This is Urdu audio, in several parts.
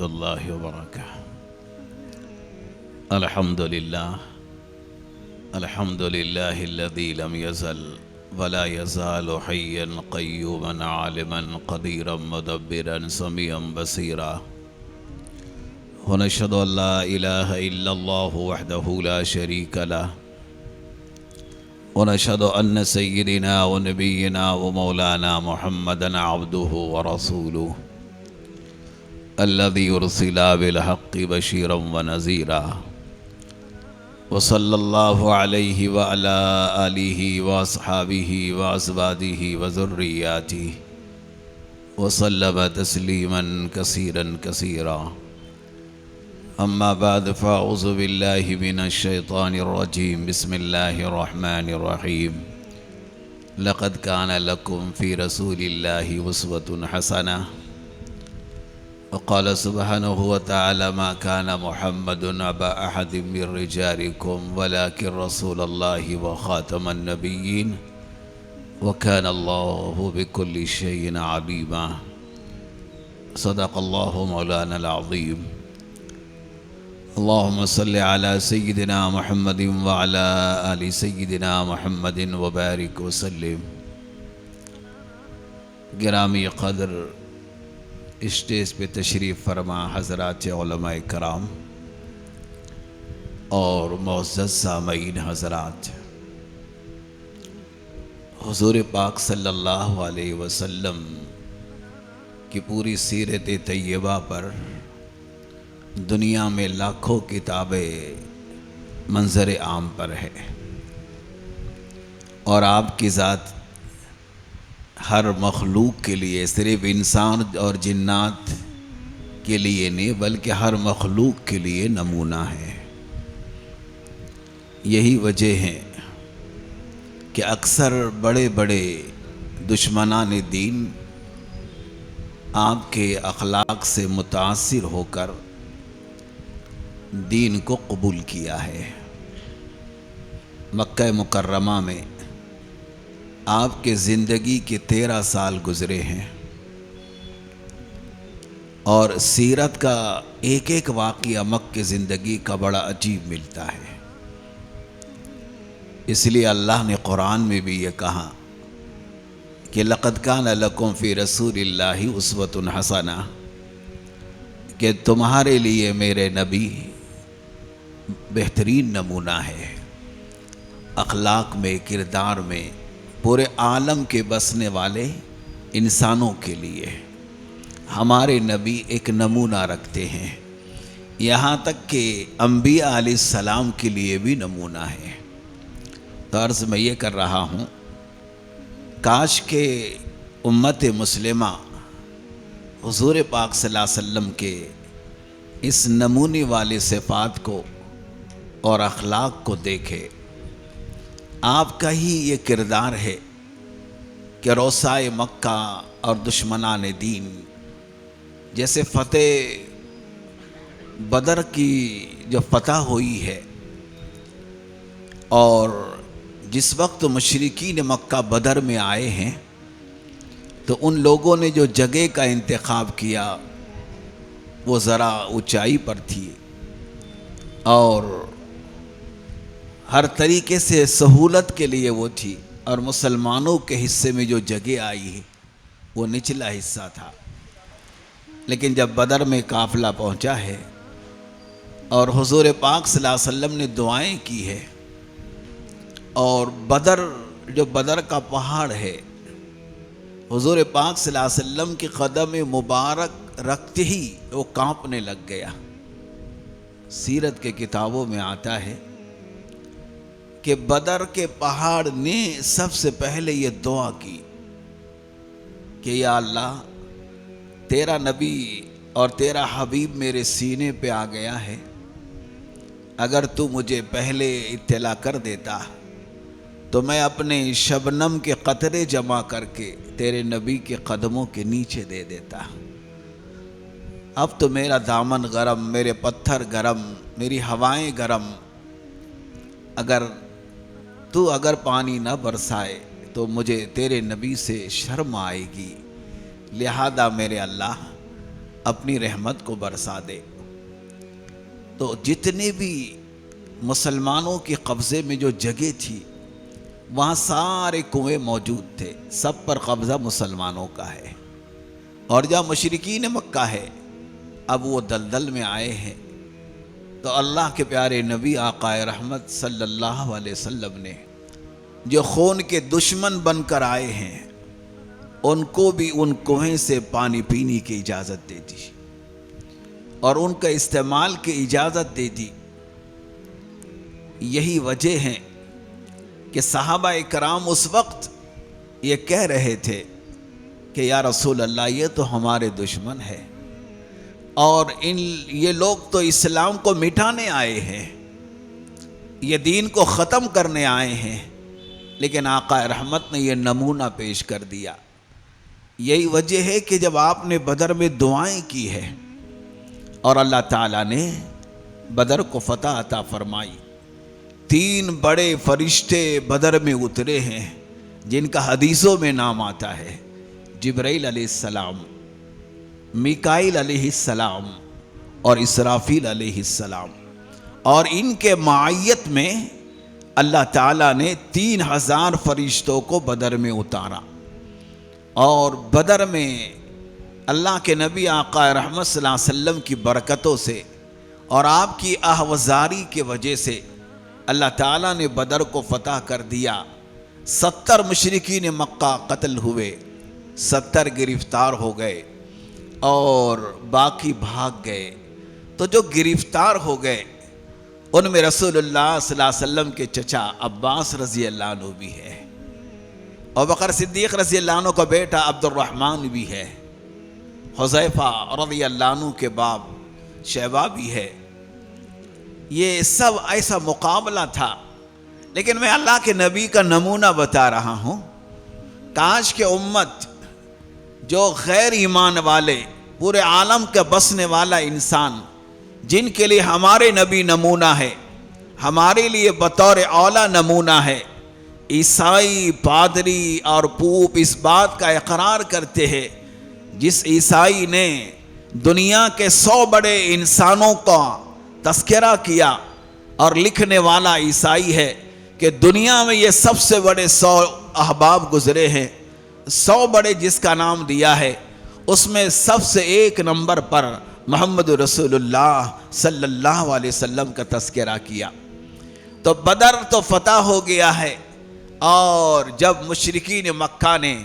الله وبركاته. الحمد لله الذي لم يزل ولا يزال حيا قيوما عالما قديرا مدبرا سميعا بصيرا، ونشهد أن لا إله إلا الله وحده لا شريك له، ونشهد أن سيدنا ونبينا ومولانا محمدا عبده ورسوله الذي أرسل بالحق بشيرا ونذيرا، وصلى الله عليه وعلى آله وأصحابه وأزواجه وذرياته وسلم تسليما كثيرا كثيرا. أما بعد، فأعوذ بالله من الشيطان الرجيم. بسم الله الرحمن الرحيم. لقد كان لكم في رسول الله أسوة حسنة. وقال سبحانه وتعالى: ما كان محمد أبا أحد من رجالكم ولكن رسول الله وخاتم النبيين وكان الله بكل شيء عليما. صدق الله مولانا العظيم. اللهم صل على سيدنا محمد وعلى آل سيدنا محمد وبارك وسلم. گرامی قدر اسٹیج پہ تشریف فرما حضرات علماء کرام اور معزز سامعین حضرات، حضور پاک صلی اللہ علیہ وسلم کی پوری سیرت طیبہ پر دنیا میں لاکھوں کتابیں منظر عام پر ہے، اور آپ کی ذات ہر مخلوق کے لیے، صرف انسان اور جنات کے لیے نہیں بلکہ ہر مخلوق کے لیے نمونہ ہے۔ یہی وجہ ہے کہ اکثر بڑے بڑے دشمنان دین آپ کے اخلاق سے متاثر ہو کر دین کو قبول کیا ہے۔ مکہ مکرمہ میں آپ کے زندگی کے 13 سال گزرے ہیں، اور سیرت کا ایک ایک واقعہ مکہ زندگی کا بڑا عجیب ملتا ہے۔ اس لیے اللہ نے قرآن میں بھی یہ کہا کہ لقد کان لکم فی رسول اللہ اسوۃ حسنہ، کہ تمہارے لیے میرے نبی بہترین نمونہ ہے، اخلاق میں، کردار میں، پورے عالم کے بسنے والے انسانوں کے لیے ہمارے نبی ایک نمونہ رکھتے ہیں، یہاں تک کہ انبیاء علیہ السلام کے لیے بھی نمونہ ہے۔ تو عرض میں یہ کر رہا ہوں، کاش کہ امت مسلمہ حضور پاک صلی اللہ علیہ وسلم کے اس نمونے والے صفات کو اور اخلاق کو دیکھے۔ آپ کا ہی یہ کردار ہے کہ روسائے مکہ اور دشمنان دین، جیسے فتح بدر کی جو فتح ہوئی ہے، اور جس وقت مشرکین مکہ بدر میں آئے ہیں تو ان لوگوں نے جو جگہ کا انتخاب کیا وہ ذرا اونچائی پر تھی، اور ہر طریقے سے سہولت کے لیے وہ تھی، اور مسلمانوں کے حصے میں جو جگہ آئی ہے وہ نچلا حصہ تھا۔ لیکن جب بدر میں قافلہ پہنچا ہے اور حضور پاک صلی اللہ علیہ وسلم نے دعائیں کی ہے، اور بدر کا پہاڑ ہے، حضور پاک صلی اللہ علیہ وسلم کی قدم مبارک رکھتے ہی وہ کانپنے لگ گیا۔ سیرت کے کتابوں میں آتا ہے کہ بدر کے پہاڑ نے سب سے پہلے یہ دعا کی کہ یا اللہ، تیرا نبی اور تیرا حبیب میرے سینے پہ آ گیا ہے، اگر تو مجھے پہلے اطلاع کر دیتا تو میں اپنے شبنم کے قطرے جمع کر کے تیرے نبی کے قدموں کے نیچے دے دیتا۔ اب تو میرا دامن گرم، میرے پتھر گرم، میری ہوائیں گرم، اگر پانی نہ برسائے تو مجھے تیرے نبی سے شرم آئے گی، لہذا میرے اللہ اپنی رحمت کو برسا دے۔ تو جتنے بھی مسلمانوں کے قبضے میں جو جگہ تھی وہاں سارے کنویں موجود تھے، سب پر قبضہ مسلمانوں کا ہے، اور جہاں مشرکین مکہ ہے اب وہ دلدل میں آئے ہیں۔ تو اللہ کے پیارے نبی آقا رحمت صلی اللہ علیہ وسلم نے جو خون کے دشمن بن کر آئے ہیں ان کو بھی ان کنویں سے پانی پینے کی اجازت دے دی اور ان کا استعمال کی اجازت دے دی۔ یہی وجہ ہے کہ صحابہ کرام اس وقت یہ کہہ رہے تھے کہ یا رسول اللہ یہ تو ہمارے دشمن ہے اور یہ لوگ تو اسلام کو مٹانے آئے ہیں، یہ دین کو ختم کرنے آئے ہیں، لیکن آقا رحمت نے یہ نمونہ پیش کر دیا۔ یہی وجہ ہے کہ جب آپ نے بدر میں دعائیں کی ہے اور اللہ تعالیٰ نے بدر کو فتح عطا فرمائی، 3 بڑے فرشتے بدر میں اترے ہیں جن کا حدیثوں میں نام آتا ہے، جبرائیل علیہ السلام، میکائیل علیہ السلام اور اسرافیل علیہ السلام، اور ان کے معیت میں اللہ تعالیٰ نے 3000 فرشتوں کو بدر میں اتارا، اور بدر میں اللہ کے نبی آقا رحمت صلی اللہ علیہ وسلم کی برکتوں سے اور آپ کی آہوازاری کی وجہ سے اللہ تعالیٰ نے بدر کو فتح کر دیا۔ 70 مشرکین مکہ قتل ہوئے، 70 گرفتار ہو گئے اور باقی بھاگ گئے۔ تو جو گرفتار ہو گئے ان میں رسول اللہ صلی اللہ علیہ وسلم کے چچا عباس رضی اللہ عنہ بھی ہے، ابوبکر صدیق رضی اللہ عنہ کا بیٹا عبد الرحمن بھی ہے، حذیفہ رضی اللہ عنہ کے باپ شیبہ بھی ہے۔ یہ سب ایسا مقابلہ تھا، لیکن میں اللہ کے نبی کا نمونہ بتا رہا ہوں۔ کاش کہ امت جو غیر ایمان والے پورے عالم کا بسنے والا انسان جن کے لیے ہمارے نبی نمونہ ہے، ہمارے لیے بطور اولا نمونہ ہے، عیسائی پادری اور پوپ اس بات کا اقرار کرتے ہیں، جس عیسائی نے دنیا کے 100 بڑے انسانوں کا تذکرہ کیا اور لکھنے والا عیسائی ہے کہ دنیا میں یہ سب سے بڑے 100 احباب گزرے ہیں، 100 بڑے جس کا نام دیا ہے اس میں سب سے 1 نمبر پر محمد رسول اللہ صلی اللہ علیہ وسلم کا تذکرہ کیا۔ تو بدر تو فتح ہو گیا ہے، اور جب مشرکین مکہ نے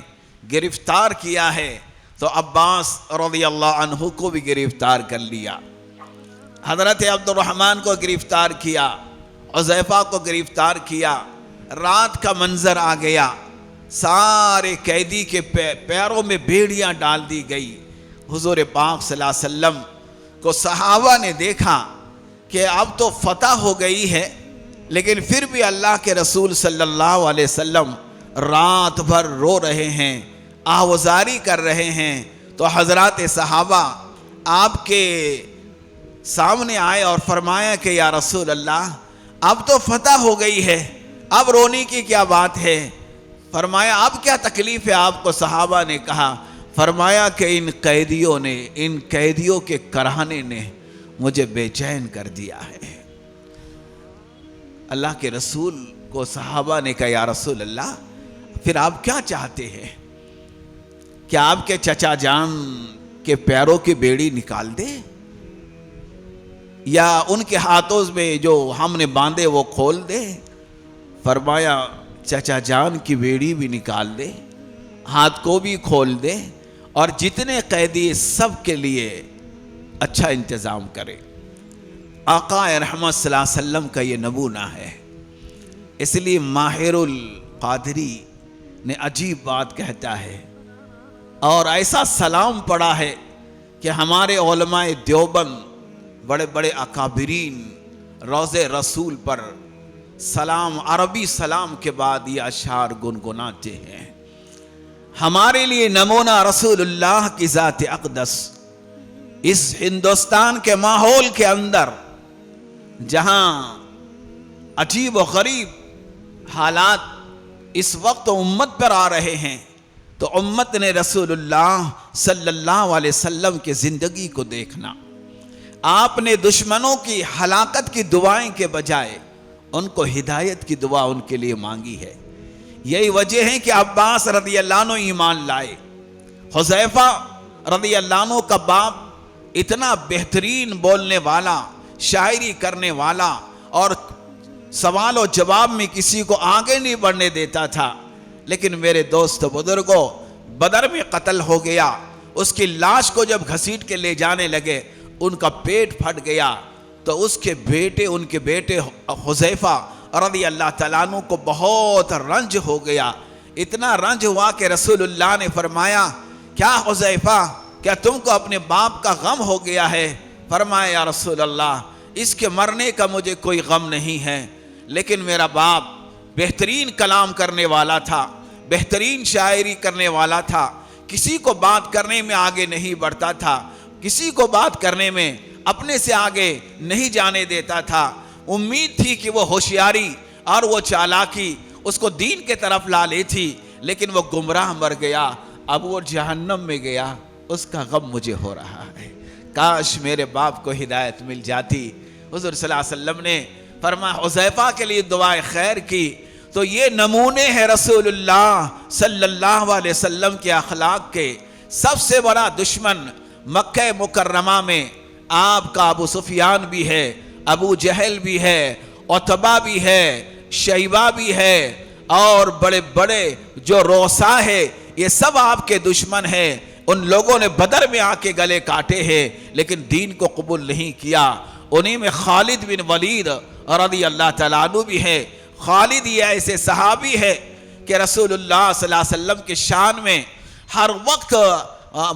گرفتار کیا ہے تو عباس رضی اللہ عنہ کو بھی گرفتار کر لیا، حضرت عبد الرحمن کو گرفتار کیا، حذیفہ کو گرفتار کیا۔ رات کا منظر آ گیا، سارے قیدی کے پیروں میں بیڑیاں ڈال دی گئی۔ حضور پاک صلی اللہ علیہ وسلم کو صحابہ نے دیکھا کہ اب تو فتح ہو گئی ہے، لیکن پھر بھی اللہ کے رسول صلی اللہ علیہ وسلم رات بھر رو رہے ہیں، آہوازاری کر رہے ہیں۔ تو حضرات صحابہ آپ کے سامنے آئے اور فرمایا کہ یا رسول اللہ اب تو فتح ہو گئی ہے، اب رونے کی کیا بات ہے؟ فرمایا اب کیا تکلیف ہے آپ کو؟ صحابہ نے کہا، فرمایا کہ ان قیدیوں کے کراہنے نے مجھے بے چین کر دیا ہے۔ اللہ کے رسول کو صحابہ نے کہا یا رسول اللہ پھر آپ کیا چاہتے ہیں؟ کیا آپ کے چچا جان کے پیروں کی بیڑی نکال دے، یا ان کے ہاتھوں میں جو ہم نے باندھے وہ کھول دے؟ فرمایا چچا جان کی بیڑی بھی نکال دے، ہاتھ کو بھی کھول دے، اور جتنے قیدی سب کے لیے اچھا انتظام کرے۔ آقا رحمت صلی اللہ علیہ وسلم کا یہ نمونہ ہے۔ اس لیے ماہر القادری نے عجیب بات کہتا ہے اور ایسا سلام پڑھا ہے کہ ہمارے علماء دیوبند بڑے بڑے اکابرین روض رسول پر سلام، عربی سلام کے بعد یہ اشعار گنگناتے ہیں۔ ہمارے لیے نمونہ رسول اللہ کی ذات اقدس، اس ہندوستان کے ماحول کے اندر جہاں عجیب و غریب حالات اس وقت امت پر آ رہے ہیں، تو امت نے رسول اللہ صلی اللہ علیہ وسلم کی زندگی کو دیکھنا، آپ نے دشمنوں کی ہلاکت کی دعائیں کے بجائے ان کو ہدایت کی دعا ان کے لیے مانگی ہے۔ یہی وجہ ہے کہ عباس رضی اللہ عنہ ایمان لائے۔ حذیفہ رضی اللہ عنہ کا باپ اتنا بہترین بولنے والا، شاعری کرنے والا، اور سوال و جواب میں کسی کو آگے نہیں بڑھنے دیتا تھا، لیکن میرے دوست بزرگوں، بدر میں قتل ہو گیا۔ اس کی لاش کو جب گھسیٹ کے لے جانے لگے، ان کا پیٹ پھٹ گیا، تو ان کے بیٹے حذیفہ رضی اللہ تعالیٰ عنہ کو بہت رنج ہو گیا۔ اتنا رنج ہوا کہ رسول اللہ نے فرمایا، کیا حذیفہ، کیا تم کو اپنے باپ کا غم ہو گیا ہے؟ فرمایا، یا رسول اللہ، اس کے مرنے کا مجھے کوئی غم نہیں ہے، لیکن میرا باپ بہترین کلام کرنے والا تھا، بہترین شاعری کرنے والا تھا، کسی کو بات کرنے میں آگے نہیں بڑھتا تھا، کسی کو بات کرنے میں اپنے سے آگے نہیں جانے دیتا تھا۔ امید تھی کہ وہ ہوشیاری اور وہ چالاکی اس کو دین کے طرف لا لی تھی، لیکن وہ گمراہ مر گیا، اب وہ جہنم میں گیا، اس کا غم مجھے ہو رہا ہے۔ کاش میرے باپ کو ہدایت مل جاتی۔ حضور صلی اللہ علیہ وسلم نے فرمایا، حذیفہ کے لیے دعائے خیر کی۔ تو یہ نمونے ہیں رسول اللہ صلی اللہ علیہ وسلم کے اخلاق کے۔ سب سے بڑا دشمن مکہ مکرمہ میں آپ کا ابو سفیان بھی ہے، ابو جہل بھی ہے، عتبہ بھی ہے، شیبہ بھی ہے، اور بڑے بڑے جو روسا ہے، یہ سب آپ کے دشمن ہیں۔ ان لوگوں نے بدر میں آ کے گلے کاٹے ہیں، لیکن دین کو قبول نہیں کیا۔ انہی میں خالد بن ولید رضی اللہ تعالیٰ عنہ بھی ہے۔ خالد یہ ایسے صحابی ہے کہ رسول اللہ صلی اللہ علیہ وسلم کے شان میں ہر وقت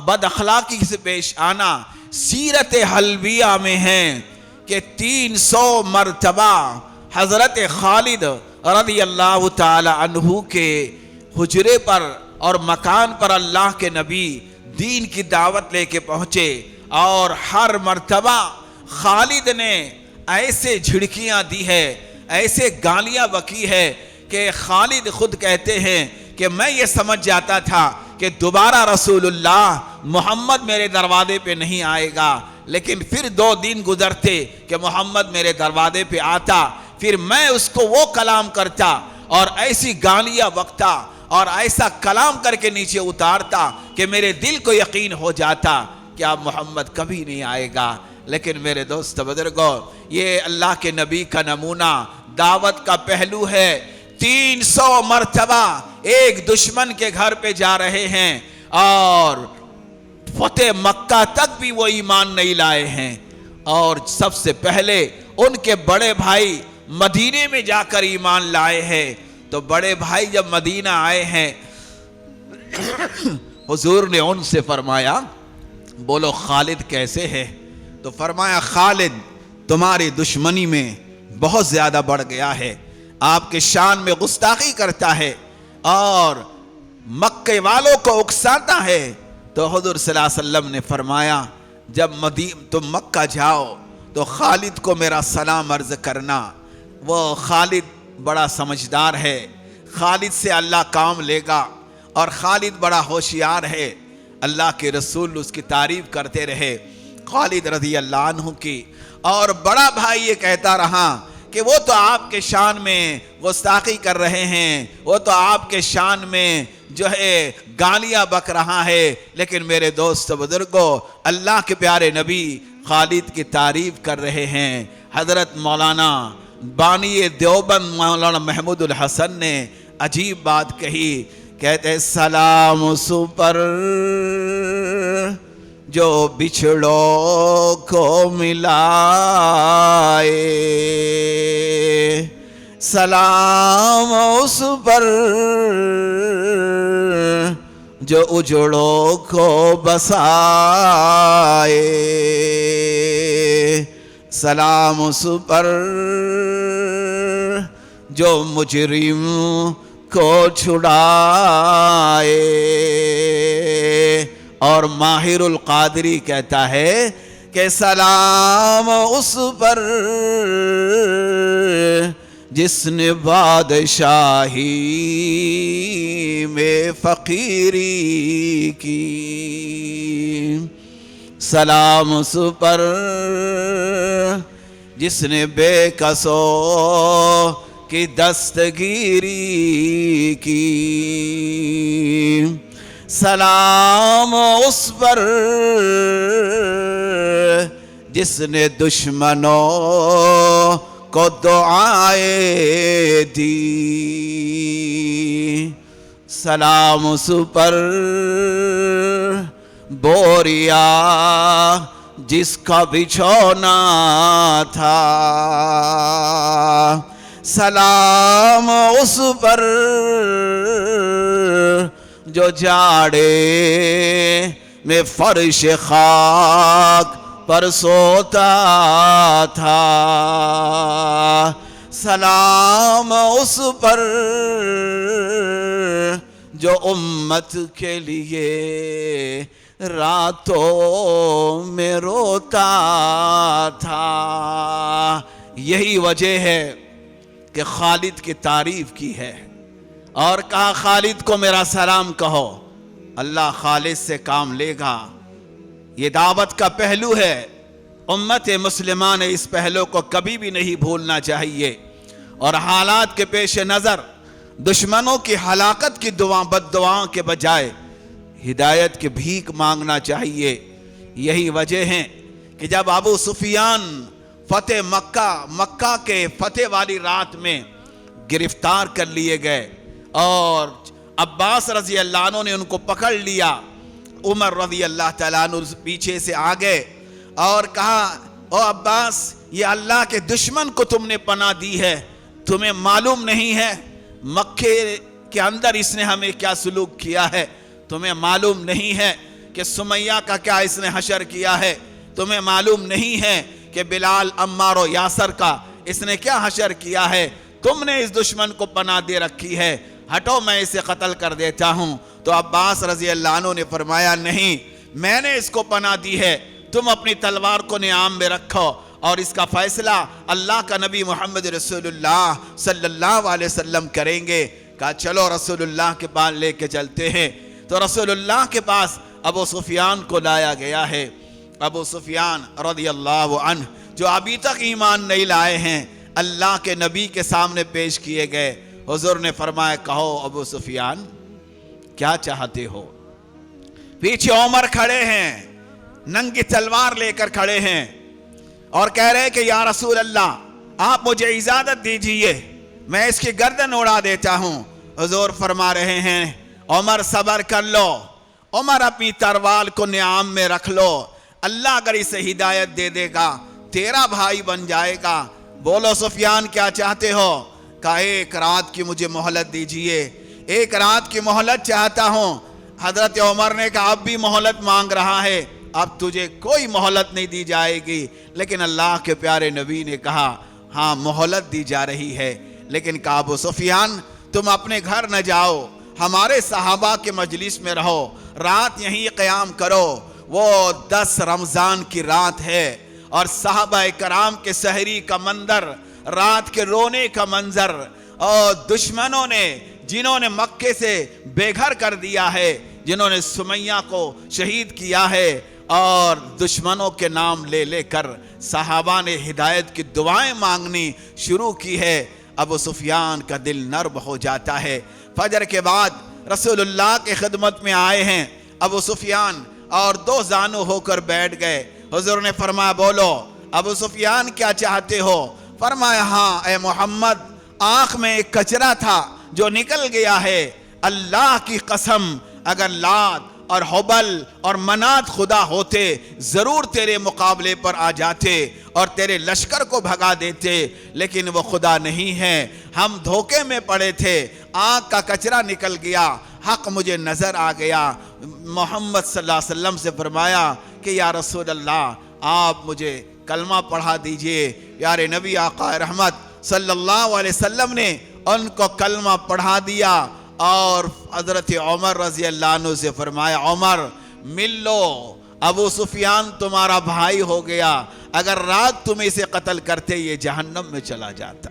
بد اخلاقی سے پیش آنا سیرت حلبیہ میں ہیں کہ 300 مرتبہ حضرت خالد رضی اللہ تعالی عنہ کے حجرے پر اور مکان پر اللہ کے نبی دین کی دعوت لے کے پہنچے، اور ہر مرتبہ خالد نے ایسے جھڑکیاں دی ہے، ایسے گالیاں بکی ہے کہ خالد خود کہتے ہیں کہ میں یہ سمجھ جاتا تھا کہ دوبارہ رسول اللہ محمد میرے دروازے پہ نہیں آئے گا، لیکن پھر 2 دن گزرتے کہ محمد میرے دروازے پہ آتا، پھر میں اس کو وہ کلام کرتا اور ایسی گالیاں بکتا اور ایسا کلام کر کے نیچے اتارتا کہ میرے دل کو یقین ہو جاتا کہ اب محمد کبھی نہیں آئے گا۔ لیکن میرے دوست بزرگوں، یہ اللہ کے نبی کا نمونہ دعوت کا پہلو ہے۔ 300 مرتبہ ایک دشمن کے گھر پہ جا رہے ہیں، اور فتح مکہ تک بھی وہ ایمان نہیں لائے ہیں، اور سب سے پہلے ان کے بڑے بھائی مدینے میں جا کر ایمان لائے ہیں۔ تو بڑے بھائی جب مدینہ آئے ہیں، حضور نے ان سے فرمایا، بولو خالد کیسے ہے؟ تو فرمایا، خالد تمہاری دشمنی میں بہت زیادہ بڑھ گیا ہے، آپ کے شان میں گستاخی کرتا ہے اور مکے والوں کو اکساتا ہے۔ تو حضور صلی اللہ علیہ وسلم نے فرمایا، جب تم مکہ جاؤ تو خالد کو میرا سلام عرض کرنا، وہ خالد بڑا سمجھدار ہے، خالد سے اللہ کام لے گا، اور خالد بڑا ہوشیار ہے۔ اللہ کے رسول اس کی تعریف کرتے رہے خالد رضی اللہ عنہ کی، اور بڑا بھائی یہ کہتا رہا کہ وہ تو آپ کے شان میں گستاخی کر رہے ہیں، وہ تو آپ کے شان میں جو ہے گالیاں بک رہا ہے، لیکن میرے دوست بزرگوں، اللہ کے پیارے نبی خالد کی تعریف کر رہے ہیں۔ حضرت مولانا بانی دیوبند مولانا محمود الحسن نے عجیب بات کہی، کہتے ہیں، سلام اس پر جو بچھڑوں کو ملائے، سلام اس پر جو اجڑوں کو بسائے، سلام اس پر جو مجرم کو چھڑائے۔ اور ماہر القادری کہتا ہے کہ سلام اس پر جس نے بادشاہی میں فقیری کی، سلام اس پر جس نے بے کسوں کی دستگیری کی، سلام اس پر جس نے دشمنوں کو دعائیں دی، سلام اس پر بوریا جس کا بچھونا تھا، سلام اس پر جو جاڑے میں فرش خاک پر سوتا تھا، سلام اس پر جو امت کے لیے راتوں میں روتا تھا۔ یہی وجہ ہے کہ خالد کی تعریف کی ہے اور کہا خالد کو میرا سلام کہو، اللہ خالد سے کام لے گا۔ یہ دعوت کا پہلو ہے، امت مسلمہ نے اس پہلو کو کبھی بھی نہیں بھولنا چاہیے، اور حالات کے پیش نظر دشمنوں کی ہلاکت کی بد دعاؤں کے بجائے ہدایت کی بھیک مانگنا چاہیے۔ یہی وجہ ہے کہ جب ابو سفیان فتح مکہ کے فتح والی رات میں گرفتار کر لیے گئے اور عباس رضی اللہ عنہ نے ان کو پکڑ لیا، عمر رضی اللہ تعالیٰ عنہ پیچھے سے آگئے اور کہا او عباس، یہ اللہ کے دشمن کو تم نے پناہ دی ہے، تمہیں معلوم نہیں ہے مکے کے اندر اس نے ہمیں کیا سلوک کیا ہے؟ تمہیں معلوم نہیں ہے کہ سمیہ کا کیا اس نے حشر کیا ہے؟ تمہیں معلوم نہیں ہے کہ بلال، عمار و یاسر کا اس نے کیا حشر کیا ہے؟ تم نے اس دشمن کو پناہ دے رکھی ہے، ہٹو میں اسے قتل کر دیتا ہوں۔ تو عباس رضی اللہ عنہ نے فرمایا نہیں، میں نے اس کو پناہ دی ہے، تم اپنی تلوار کو نیام میں رکھو اور اس کا فیصلہ اللہ کا نبی محمد رسول اللہ صلی اللہ علیہ وسلم کریں گے۔ کہا چلو رسول اللہ کے پاس لے کے چلتے ہیں۔ تو رسول اللہ کے پاس ابو سفیان کو لایا گیا ہے۔ ابو سفیان رضی اللہ عنہ جو ابھی تک ایمان نہیں لائے ہیں، اللہ کے نبی کے سامنے پیش کیے گئے۔ حضور نے فرمایا کہو ابو سفیان کیا چاہتے ہو؟ پیچھے عمر کھڑے ہیں، ننگی تلوار لے کر کھڑے ہیں اور کہہ رہے کہ یا رسول اللہ آپ مجھے اجازت دیجئے، میں اس کی گردن اڑا دیتا ہوں۔ حضور فرما رہے ہیں عمر صبر کر لو، عمر اپنی تلوار کو نیام میں رکھ لو، اللہ اگر اسے ہدایت دے دے گا تیرا بھائی بن جائے گا۔ بولو سفیان کیا چاہتے ہو؟ کہا ایک رات کی مجھے مہلت دیجئے، ایک رات کی مہلت چاہتا ہوں۔ حضرت عمر نے کہا اب بھی مہلت مانگ رہا ہے، اب تجھے کوئی مہلت نہیں دی جائے گی۔ لیکن اللہ کے پیارے نبی نے کہا ہاں مہلت دی جا رہی ہے، لیکن کہا ابو سفیان تم اپنے گھر نہ جاؤ، ہمارے صحابہ کے مجلس میں رہو، رات یہیں قیام کرو۔ وہ 10 رمضان کی رات ہے اور صحابہ کرام کے سحری کا منظر، رات کے رونے کا منظر، اور دشمنوں نے جنہوں نے مکے سے بے گھر کر دیا ہے، جنہوں نے سمیہ کو شہید کیا ہے، اور دشمنوں کے نام لے لے کر صحابہ نے ہدایت کی دعائیں مانگنی شروع کی ہے۔ ابو سفیان کا دل نرم ہو جاتا ہے۔ فجر کے بعد رسول اللہ کے خدمت میں آئے ہیں ابو سفیان اور 2 زانو ہو کر بیٹھ گئے۔ حضور نے فرمایا بولو ابو سفیان کیا چاہتے ہو؟ فرمایا ہاں اے محمد، آنکھ میں ایک کچرا تھا جو نکل گیا ہے، اللہ کی قسم اگر لات اور حبل اور منات خدا ہوتے ضرور تیرے مقابلے پر آ جاتے اور تیرے لشکر کو بھگا دیتے، لیکن وہ خدا نہیں ہے، ہم دھوکے میں پڑے تھے، آنکھ کا کچرا نکل گیا، حق مجھے نظر آ گیا۔ محمد صلی اللہ علیہ وسلم سے فرمایا کہ یا رسول اللہ آپ مجھے کلمہ پڑھا دیجئے۔ پیارے نبی آقا رحمت صلی اللہ علیہ وسلم نے ان کو کلمہ پڑھا دیا اور حضرت عمر رضی اللہ عنہ سے فرمایا عمر مل لو، ابو سفیان تمہارا بھائی ہو گیا، اگر رات تم اسے قتل کرتے یہ جہنم میں چلا جاتا،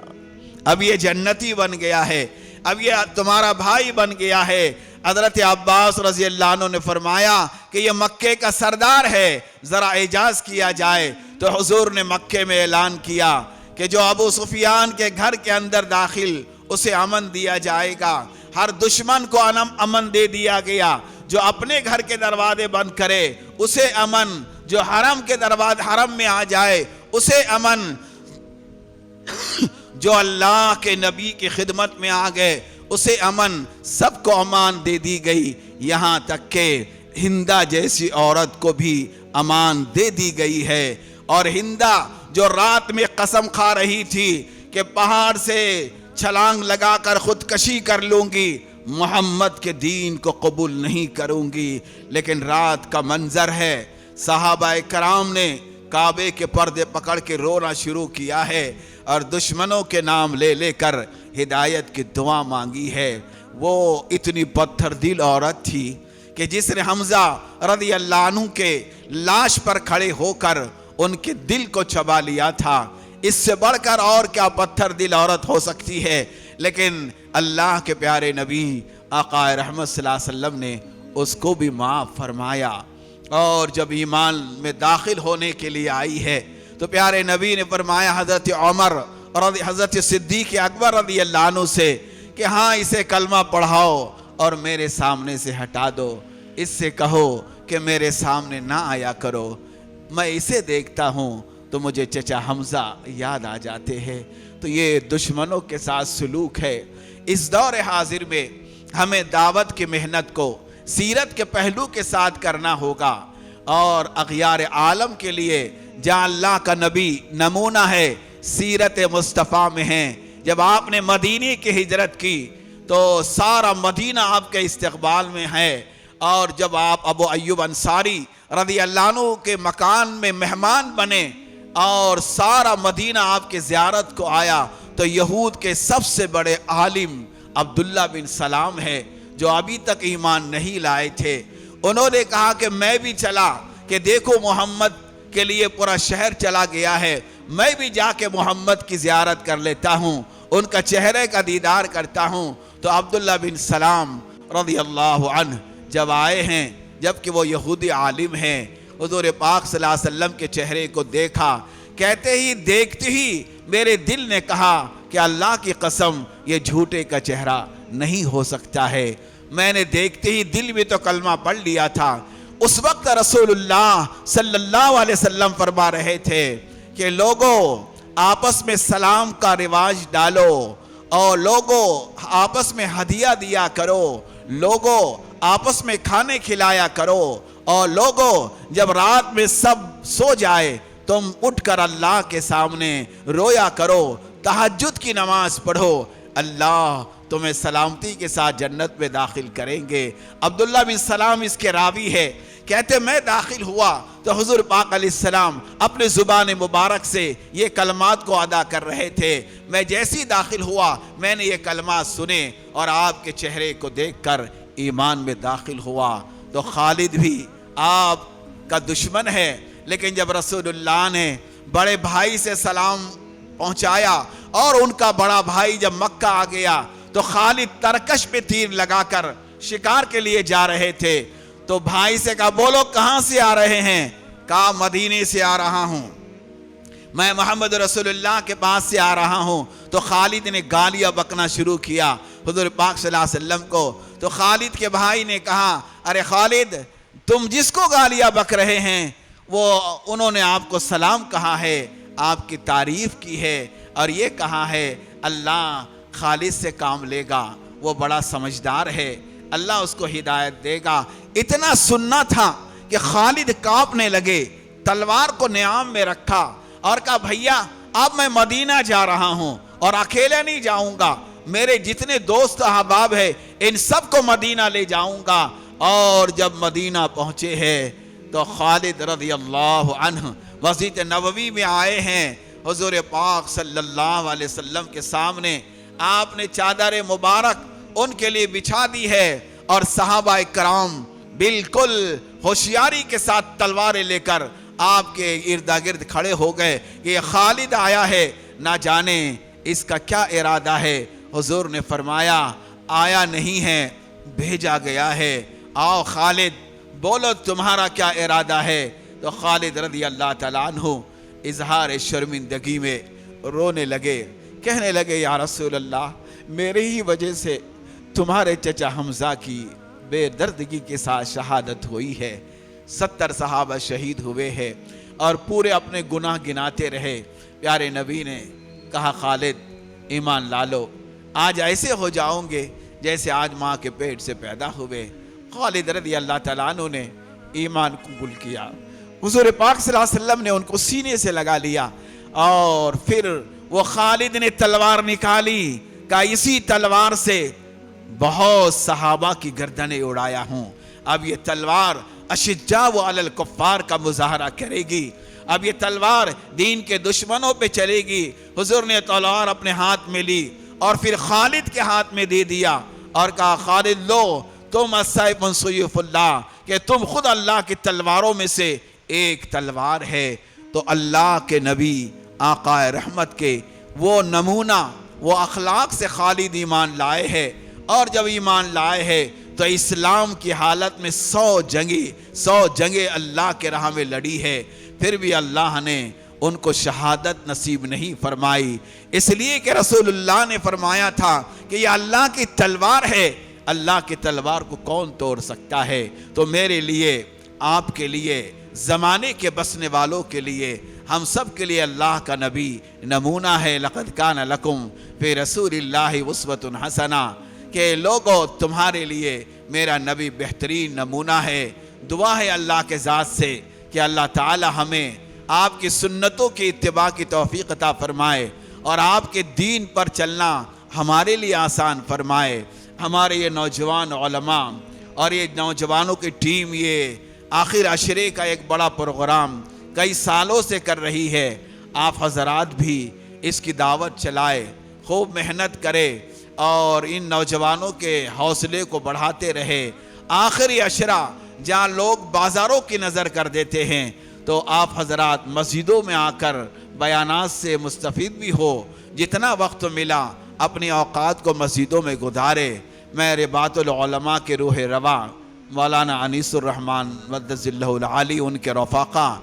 اب یہ جنتی بن گیا ہے، اب یہ تمہارا بھائی بن گیا ہے۔ حضرت عباس رضی اللہ عنہ نے فرمایا کہ یہ مکے کا سردار ہے، ذرا اعجاز کیا جائے۔ تو حضور نے مکے میں اعلان کیا کہ جو ابو سفیان کے گھر کے اندر داخل اسے امن دیا جائے گا، ہر دشمن کو امن دے دیا گیا۔ جو اپنے گھر کے دروازے بند کرے اسے امن، جو حرم کے دروازے حرم میں آ جائے اسے امن، جو اللہ کے نبی کی خدمت میں آ گئے اسے امن، سب کو امان دے دی گئی۔ یہاں تک کہ ہندہ جیسی عورت کو بھی امان دے دی گئی ہے۔ اور ہندہ جو رات میں قسم کھا رہی تھی کہ پہاڑ سے چھلانگ لگا کر خودکشی کر لوں گی، محمد کے دین کو قبول نہیں کروں گی، لیکن رات کا منظر ہے، صحابہ کرام نے کعبے کے پردے پکڑ کے رونا شروع کیا ہے اور دشمنوں کے نام لے لے کر ہدایت کی دعا مانگی ہے۔ وہ اتنی پتھر دل عورت تھی کہ جس نے حمزہ رضی اللہ عنہ کے لاش پر کھڑے ہو کر ان کے دل کو چبا لیا تھا۔ اس سے بڑھ کر اور کیا پتھر دل عورت ہو سکتی ہے؟ لیکن اللہ کے پیارے نبی آقا رحمت صلی اللہ علیہ وسلم نے اس کو بھی معاف فرمایا۔ اور جب ایمان میں داخل ہونے کے لیے آئی ہے تو پیارے نبی نے فرمایا حضرت عمر اور حضرت صدیق اکبر رضی اللہ عنہ سے کہ ہاں اسے کلمہ پڑھاؤ اور میرے سامنے سے ہٹا دو، اس سے کہو کہ میرے سامنے نہ آیا کرو، میں اسے دیکھتا ہوں تو مجھے چچا حمزہ یاد آ جاتے ہیں۔ تو یہ دشمنوں کے ساتھ سلوک ہے۔ اس دور حاضر میں ہمیں دعوت کی محنت کو سیرت کے پہلو کے ساتھ کرنا ہوگا، اور اغیار عالم کے لیے جہاں اللہ کا نبی نمونہ ہے، سیرت مصطفیٰ میں ہیں۔ جب آپ نے مدینے کی ہجرت کی تو سارا مدینہ آپ کے استقبال میں ہے، اور جب آپ ابو ایوب انصاری رضی اللہ عنہ کے مکان میں مہمان بنے اور سارا مدینہ آپ کے زیارت کو آیا، تو یہود کے سب سے بڑے عالم عبداللہ بن سلام ہے جو ابھی تک ایمان نہیں لائے تھے۔ انہوں نے کہا کہ میں بھی چلا کہ دیکھو محمد کے لیے پورا شہر چلا گیا ہے، میں بھی جا کے محمد کی زیارت کر لیتا ہوں، ان کا چہرے کا دیدار کرتا ہوں۔ تو عبداللہ بن سلام رضی اللہ عنہ جب آئے ہیں، جبکہ وہ یہودی عالم ہیں، حضور پاک صلی اللہ علیہ وسلم کے چہرے کو دیکھا، کہتے ہی دیکھتے ہی میرے دل نے کہا کہ اللہ کی قسم یہ جھوٹے کا چہرہ نہیں ہو سکتا ہے۔ میں نے دیکھتے ہی دل میں تو کلمہ پڑھ لیا تھا۔ اس وقت رسول اللہ صلی اللہ علیہ وسلم فرما رہے تھے کہ لوگوں آپس میں سلام کا رواج ڈالو، اور لوگوں آپس میں ہدیہ دیا کرو، لوگوں آپس میں کھانے کھلایا کرو، اور لوگوں جب رات میں سب سو جائے تم اٹھ کر اللہ کے سامنے رویا کرو، تہجد کی نماز پڑھو، اللہ تمہیں سلامتی کے ساتھ جنت میں داخل کریں گے۔ عبداللہ بن سلام اس کے راوی ہے، کہتے میں داخل ہوا تو حضور پاک علیہ السلام اپنے زبان مبارک سے یہ کلمات کو ادا کر رہے تھے۔ میں جیسی داخل ہوا میں نے یہ کلمات سنے اور آپ کے چہرے کو دیکھ کر ایمان میں داخل ہوا۔ تو خالد بھی آپ کا دشمن ہے، لیکن جب رسول اللہ نے بڑے بھائی سے سلام پہنچایا اور ان کا بڑا بھائی جب مکہ آ گیا تو خالد ترکش پہ تیر لگا کر شکار کے لیے جا رہے تھے، تو بھائی سے کہا بولو کہاں سے آ رہے ہیں؟ کہا مدینے سے آ رہا ہوں، میں محمد رسول اللہ کے پاس سے آ رہا ہوں۔ تو خالد نے گالیاں بکنا شروع کیا حضور پاک صلی اللہ علیہ وسلم کو۔ تو خالد کے بھائی نے کہا ارے خالد تم جس کو گالیاں بک رہے ہیں انہوں نے آپ کو سلام کہا ہے، آپ کی تعریف کی ہے، اور یہ کہا ہے اللہ خالد سے کام لے گا، وہ بڑا سمجھدار ہے، اللہ اس کو ہدایت دے گا۔ اتنا سننا تھا کہ خالد کانپنے لگے، تلوار کو نیام میں رکھا اور کہا بھیا اب میں مدینہ جا رہا ہوں اور اکیلے نہیں جاؤں گا، میرے جتنے دوست احباب ہیں ان سب کو مدینہ لے جاؤں گا۔ اور جب مدینہ پہنچے ہیں تو خالد رضی اللہ عنہ مسجد نبوی میں آئے ہیں، حضور پاک صلی اللہ علیہ وسلم کے سامنے آپ نے چادر مبارک ان کے لیے بچھا دی ہے، اور صحابہ کرام بالکل ہوشیاری کے ساتھ تلواریں لے کر آپ کے ارد گرد کھڑے ہو گئے کہ یہ خالد آیا ہے، نہ جانے اس کا کیا ارادہ ہے؟ حضور نے فرمایا آیا نہیں ہے، بھیجا گیا ہے، آؤ خالد بولو تمہارا کیا ارادہ ہے؟ تو خالد رضی اللہ تعالیٰ عنہ اظہار شرمندگی میں رونے لگے، کہنے لگے یا رسول اللہ میری ہی وجہ سے تمہارے چچا حمزہ کی بے دردگی کے ساتھ شہادت ہوئی ہے، 70 صحابہ شہید ہوئے ہیں اور پورے اپنے گناہ گناتے رہے۔ پیارے نبی نے کہا خالد ایمان لالو، آج ایسے ہو جاؤں گے جیسے آج ماں کے پیٹ سے پیدا ہوئے۔ خالد رضی اللہ تعالیٰ عنہ نے ایمان قبول کیا، حضور پاک صلی اللہ علیہ وسلم نے ان کو سینے سے لگا لیا، اور پھر وہ خالد نے تلوار نکالی، کہا اسی تلوار سے بہت صحابہ کی گردنیں اڑایا ہوں، اب یہ تلوار اشجاع علی الکفار کا مظاہرہ کرے گی، اب یہ تلوار دین کے دشمنوں پہ چلے گی۔ حضور نے تلوار اپنے ہاتھ میں لی اور پھر خالد کے ہاتھ میں دے دیا اور کہا خالد لو تم السیف من سیوف اللہ، کہ تم خود اللہ کی تلواروں میں سے ایک تلوار ہے۔ تو اللہ کے نبی آقا رحمت کے وہ نمونہ، وہ اخلاق سے خالد ایمان لائے ہیں، اور جب ایمان لائے ہیں تو اسلام کی حالت میں 100 جنگیں اللہ کے راہ میں لڑی ہے، پھر بھی اللہ نے ان کو شہادت نصیب نہیں فرمائی، اس لیے کہ رسول اللہ نے فرمایا تھا کہ یہ اللہ کی تلوار ہے، اللہ کی تلوار کو کون توڑ سکتا ہے؟ تو میرے لیے، آپ کے لیے، زمانے کے بسنے والوں کے لیے، ہم سب کے لیے اللہ کا نبی نمونہ ہے۔ لقد کان لکم فی رسول اللہ اسوۃ حسنہ، کہ لوگوں تمہارے لیے میرا نبی بہترین نمونہ ہے۔ دعا ہے اللہ کے ذات سے کہ اللہ تعالی ہمیں آپ کی سنتوں کی اتباع کی توفیق عطا فرمائے اور آپ کے دین پر چلنا ہمارے لیے آسان فرمائے۔ ہمارے یہ نوجوان علماء اور یہ نوجوانوں کی ٹیم یہ آخر عشرے کا ایک بڑا پروگرام کئی سالوں سے کر رہی ہے، آپ حضرات بھی اس کی دعوت چلائے، خوب محنت کرے اور ان نوجوانوں کے حوصلے کو بڑھاتے رہے۔ آخری عشرہ جہاں لوگ بازاروں کی نظر کر دیتے ہیں، تو آپ حضرات مسجدوں میں آ کر بیانات سے مستفید بھی ہو، جتنا وقت ملا اپنی اوقات کو مسجدوں میں گزارے۔ میں رباط العلماء کے روح رواں مولانا انیس الرحمن مدد اللہ العالی، ان کے رفاقہ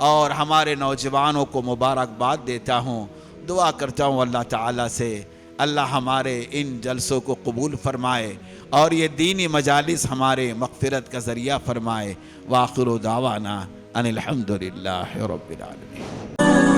اور ہمارے نوجوانوں کو مبارکباد دیتا ہوں، دعا کرتا ہوں اللہ تعالیٰ سے اللہ ہمارے ان جلسوں کو قبول فرمائے اور یہ دینی مجالس ہمارے مغفرت کا ذریعہ فرمائے۔ وآخر دعوانا ان الحمدللہ رب العالمین۔